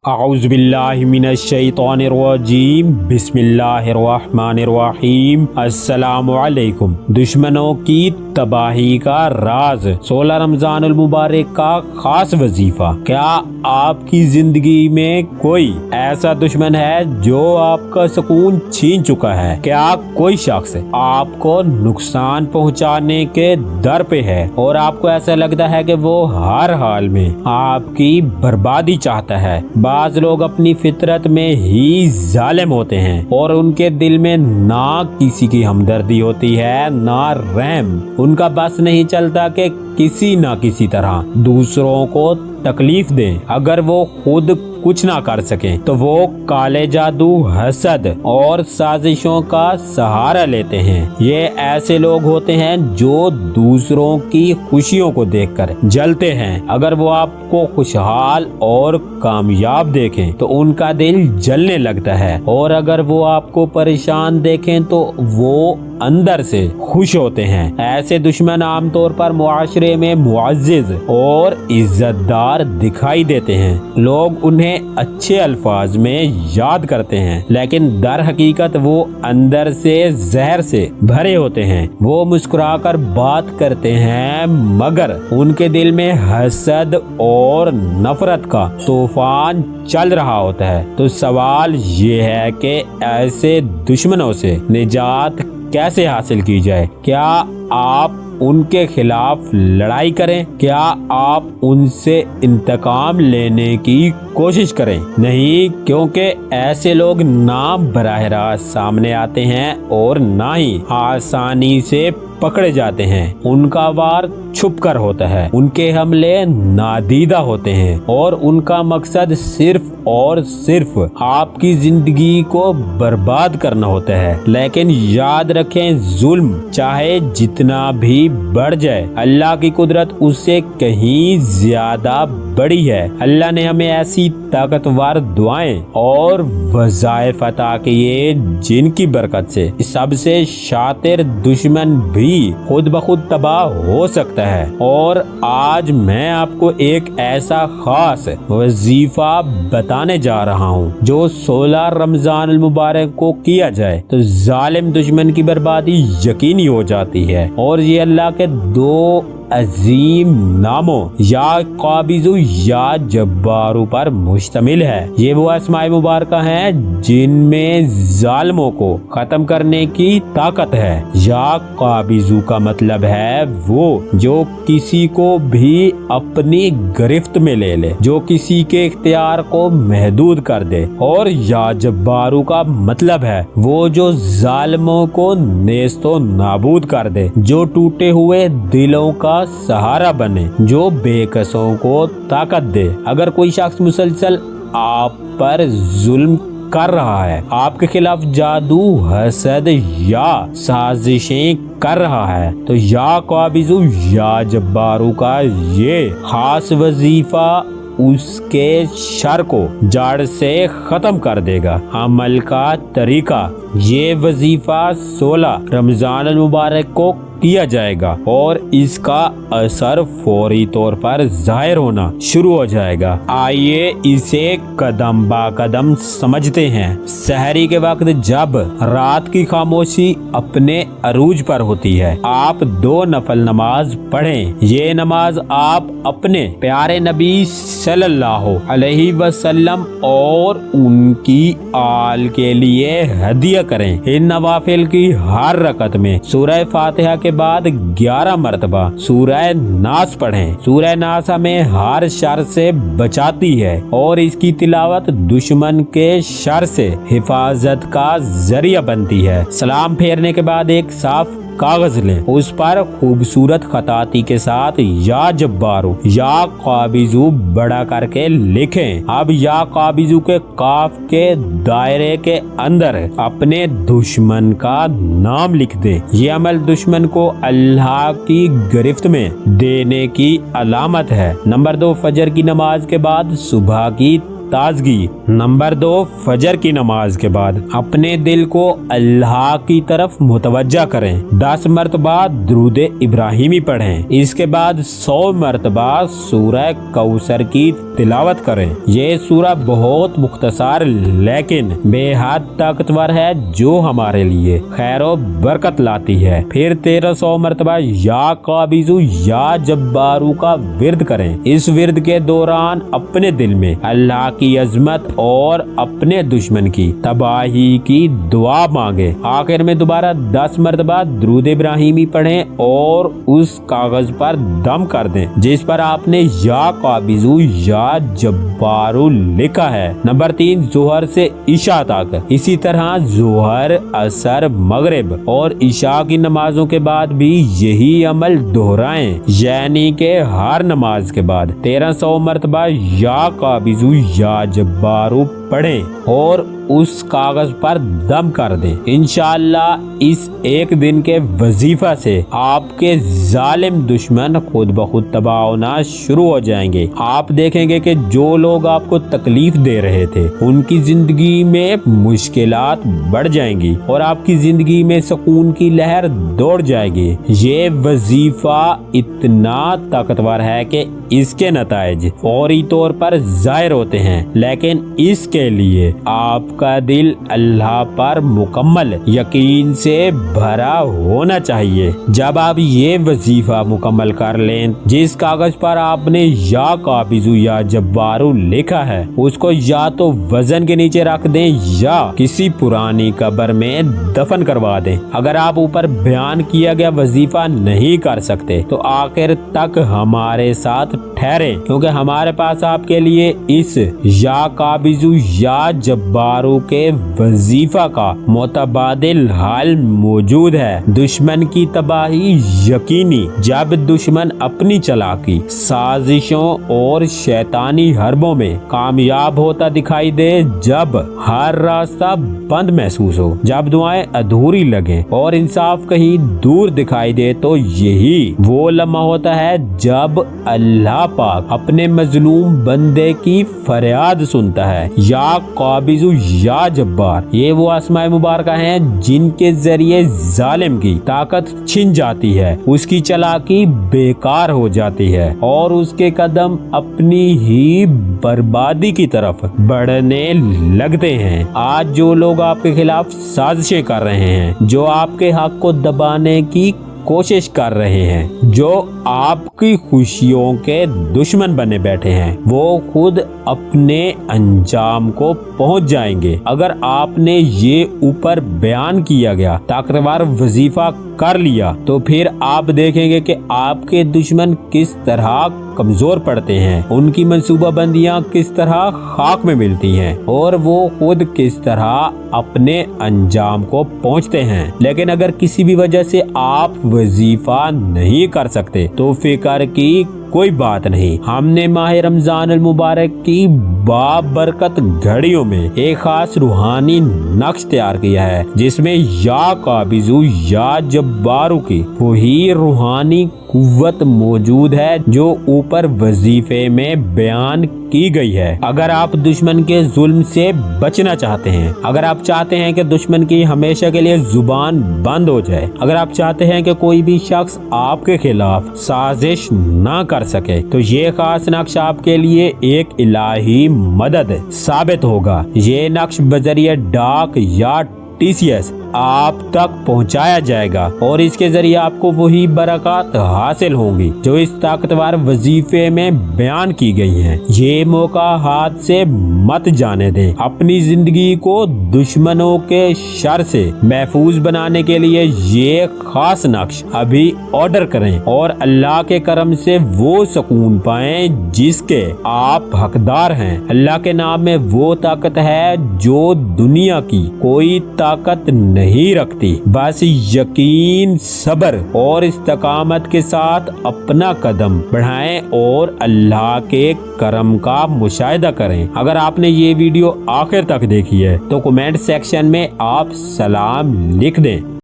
اعوذ باللہ من الشیطان الرجیم بسم اللہ الرحمن الرحیم۔ السلام علیکم۔ دشمنوں کی تباہی کا راز 16 رمضان المبارک کا خاص وظیفہ۔ کیا آپ کی زندگی میں کوئی ایسا دشمن ہے جو آپ کا سکون چھین چکا ہے؟ کیا کوئی شخص آپ کو نقصان پہنچانے کے در پہ ہے اور آپ کو ایسا لگتا ہے کہ وہ ہر حال میں آپ کی بربادی چاہتا ہے؟ بعض لوگ اپنی فطرت میں ہی ظالم ہوتے ہیں اور ان کے دل میں نہ کسی کی ہمدردی ہوتی ہے نہ رحم۔ ان کا بس نہیں چلتا کہ کسی نہ کسی طرح دوسروں کو تکلیف دیں۔ اگر وہ خود کچھ نہ کر سکیں تو وہ کالے جادو، حسد اور سازشوں کا سہارا لیتے ہیں۔ یہ ایسے لوگ ہوتے ہیں جو دوسروں کی خوشیوں کو دیکھ کر جلتے ہیں۔ اگر وہ آپ کو خوشحال اور کامیاب دیکھیں تو ان کا دل جلنے لگتا ہے، اور اگر وہ آپ کو پریشان دیکھیں تو وہ اندر سے خوش ہوتے ہیں۔ ایسے دشمن عام طور پر معاشرے میں معزز اور عزت دار دکھائی دیتے ہیں۔ لوگ انہیں اچھے الفاظ میں یاد کرتے ہیں، لیکن در حقیقت وہ اندر سے زہر سے بھرے ہوتے ہیں۔ وہ مسکرا کر بات کرتے ہیں مگر ان کے دل میں حسد اور نفرت کا طوفان چل رہا ہوتا ہے۔ تو سوال یہ ہے کہ ایسے دشمنوں سے نجات کیسے حاصل کی جائے؟ کیا آپ ان کے خلاف لڑائی کریں؟ کیا آپ ان سے انتقام لینے کی کوشش کریں؟ نہیں، کیونکہ ایسے لوگ نہ براہ راست سامنے آتے ہیں اور نہ ہی آسانی سے پکڑے جاتے ہیں۔ ان کا وار چھپ کر ہوتا ہے، ان کے حملے نادیدہ ہوتے ہیں اور ان کا مقصد صرف اور صرف آپ کی زندگی کو برباد کرنا ہوتا ہے۔ لیکن یاد رکھیں، ظلم چاہے جتنا بھی بڑھ جائے، اللہ کی قدرت اس سے کہیں زیادہ بڑی ہے۔ اللہ نے ہمیں ایسی طاقتور دعائیں اور وظائف عطا کیے جن کی برکت سے سب سے شاطر دشمن بھی خود بخود تباہ ہو سکتا ہے۔ اور آج میں آپ کو ایک ایسا خاص وظیفہ بتانے جا رہا ہوں جو 16 رمضان المبارک کو کیا جائے تو ظالم دشمن کی بربادی یقینی ہو جاتی ہے۔ اور یہ اللہ کے دو عظیم ناموں یا قابضو یا جبارو پر مشتمل ہے۔ یہ وہ اسماء مبارکہ ہیں جن میں ظالموں کو ختم کرنے کی طاقت ہے۔ یا قابضو کا مطلب ہے وہ جو کسی کو بھی اپنی گرفت میں لے لے، جو کسی کے اختیار کو محدود کر دے۔ اور یا جبارو کا مطلب ہے وہ جو ظالموں کو نیست و نابود کر دے، جو ٹوٹے ہوئے دلوں کا سہارا بنے، جو بے کسوں کو طاقت دے۔ اگر کوئی شخص مسلسل آپ پر ظلم کر رہا ہے، آپ کے خلاف جادو، حسد یا سازشیں کر رہا ہے، تو یا قابضو یا جبارو کا یہ خاص وظیفہ اس کے شر کو جڑ سے ختم کر دے گا۔ عمل کا طریقہ: یہ وظیفہ 16 رمضان المبارک کو کیا جائے گا اور اس کا اثر فوری طور پر ظاہر ہونا شروع ہو جائے گا۔ آئیے اسے قدم با قدم سمجھتے ہیں۔ سحری کے وقت جب رات کی خاموشی اپنے عروج پر ہوتی ہے، آپ 2 نفل نماز پڑھیں۔ یہ نماز آپ اپنے پیارے نبی صلی اللہ علیہ وسلم اور ان کی آل کے لیے ہدیہ کریں۔ ان نوافل کی ہر رکعت میں سورہ فاتحہ کے بعد 11 مرتبہ سورہ ناس پڑھیں۔ سورہ ناس ہمیں ہر شر سے بچاتی ہے اور اس کی تلاوت دشمن کے شر سے حفاظت کا ذریعہ بنتی ہے۔ سلام پھیرنے کے بعد ایک صاف کاغذ لیں، اس پر خوبصورت خطاطی کے ساتھ یا جبارو یا قابضو بڑا کر کے لکھیں۔ اب یا قابضو کے قاف کے دائرے کے اندر اپنے دشمن کا نام لکھ دیں۔ یہ عمل دشمن کو اللہ کی گرفت میں دینے کی علامت ہے۔ نمبر 2، فجر کی نماز کے بعد صبح کی تازگی۔ نمبر 2، فجر کی نماز کے بعد اپنے دل کو اللہ کی طرف متوجہ کریں۔ 10 مرتبہ درود ابراہیمی پڑھیں۔ اس کے بعد 100 مرتبہ سورہ کوثر کی तिलावत करें। ये सूरा बहुत मुख्तसर लेकिन बेहद ताकतवर है जो हमारे लिए खैर और बरकत लाती है। फिर 1300 मरतबा या काबिजू या जब्बारू का विर्द करें। इस विर्द के दौरान अपने दिल में अल्लाह की अजमत और अपने दुश्मन की तबाही की दुआ मांगे। आखिर में दोबारा 10 मरतबा दुरूद इब्राहिमी पढ़ें और उस कागज पर दम कर दें जिस पर आपने या काबिजू या जब्बारू लिखा है। नंबर 3, जोहर से इशा तक। इसी तरह जोहर, असर, मगरिब और इशा की नमाजों के बाद भी यही अमल दोहराएं, यानी के हर नमाज के बाद 1300 मरतबा या काबिजू या जब्बारू पढ़ें और उस कागज पर दम कर दें। इंशाअल्लाह इस एक दिन के वजीफा से आपके जालिम दुश्मन खुद ब खुद तबाह होना शुरू हो जाएंगे। आप देखेंगे कि जो लोग आपको तकलीफ दे रहे थे उनकी जिंदगी में मुश्किलात बढ़ जाएंगी और आपकी जिंदगी में सुकून की लहर दौड़ जाएगी। ये वजीफा इतना ताकतवर है कि इसके नताइज फौरी तौर पर जाहिर होते हैं, लेकिन इसके लिए आपका दिल अल्लाह पर मुकम्मल यकीन से भरा होना चाहिए। जब आप ये वजीफा मुकम्मल कर लें, जिस कागज पर आपने या काबिजू या जब्बारू लिखा है उसको या तो वजन के नीचे रख दें या किसी पुरानी कब्र में दफन करवा दें। अगर आप ऊपर बयान किया गया वजीफा नहीं कर सकते तो आखिर तक हमारे साथ ठहरे, क्योंकि हमारे पास आपके लिए इस या काबिजू या जब्बारू के वजीफा का मुतबादिल हाल मौजूद है। दुश्मन की तबाही यकीनी। जब दुश्मन अपनी चालाकी, साजिशों और शैतानी हरबों में कामयाब होता दिखाई दे, जब हर रास्ता बंद महसूस हो, जब दुआएं अधूरी लगे और इंसाफ कहीं दूर दिखाई दे, तो यही वो लम्हा होता है जब अल्लाह पाक अपने मजलूम बंदे की फरियाद सुनता है। या काबिजू या जब्बार, ये वो अस्माए मुबारका हैं जिनके जरिए जालिम की ताकत छिन जाती है, उसकी चालाकी बेकार हो जाती है और उसके कदम अपनी ही बर्बादी की तरफ बढ़ने लगते हैं। आज जो लोग आपके खिलाफ साजिशें कर रहे हैं, जो आपके हक को दबाने की कोशिश कर रहे हैं, जो आपकी खुशियों के दुश्मन बने बैठे हैं, वो खुद अपने अंजाम को पहुंच जाएंगे। अगर आपने ये ऊपर बयान किया गया ताकतवर वजीफा कर लिया तो फिर आप देखेंगे कि आपके दुश्मन किस तरह कमजोर पड़ते हैं, उनकी मंसूबाबंदियां किस तरह खाक में मिलती हैं और वो खुद किस तरह अपने अंजाम को पहुंचते हैं। लेकिन अगर किसी भी वजह से आप वजीफा नहीं कर सकते तो फिक्र की कोई बात नहीं। हमने माह रमजान मुबारक की बाबरकत घड़ियों में एक खास रूहानी नक्श तैयार किया है जिसमें या काबिजू या जब्बारू की वही रूहानी कुव्वत मौजूद है जो ऊपर वजीफे में बयान की गई है। अगर आप दुश्मन के जुल्म से बचना चाहते हैं, अगर आप चाहते हैं कि दुश्मन की हमेशा के लिए जुबान बंद हो जाए, अगर आप चाहते हैं कि कोई भी शख्स आपके खिलाफ साजिश ना कर सके, तो ये खास नक्श आपके लिए एक इलाही मदद साबित होगा। ये नक्श बजरिए डाक या TCS आप तक पहुंचाया जाएगा और इसके जरिए आपको वही बरकत हासिल होंगी जो इस ताकतवर वजीफे में बयान की गई हैं। ये मौका हाथ से मत जाने दें। अपनी जिंदगी को दुश्मनों के शर से महफूज बनाने के लिए ये खास नक्श अभी ऑर्डर करें और अल्लाह के करम से वो सुकून पाएं जिसके आप हकदार हैं। अल्लाह के नाम में वो ताकत है जो दुनिया की कोई ताकत नहीं रखती। बस यकीन, सब्र और इस्तकामत के साथ अपना कदम बढ़ाएं और अल्लाह के करम का मुशाहिदा करें। अगर आपने ये वीडियो आखिर तक देखी है तो कमेंट सेक्शन में आप सलाम लिख दें।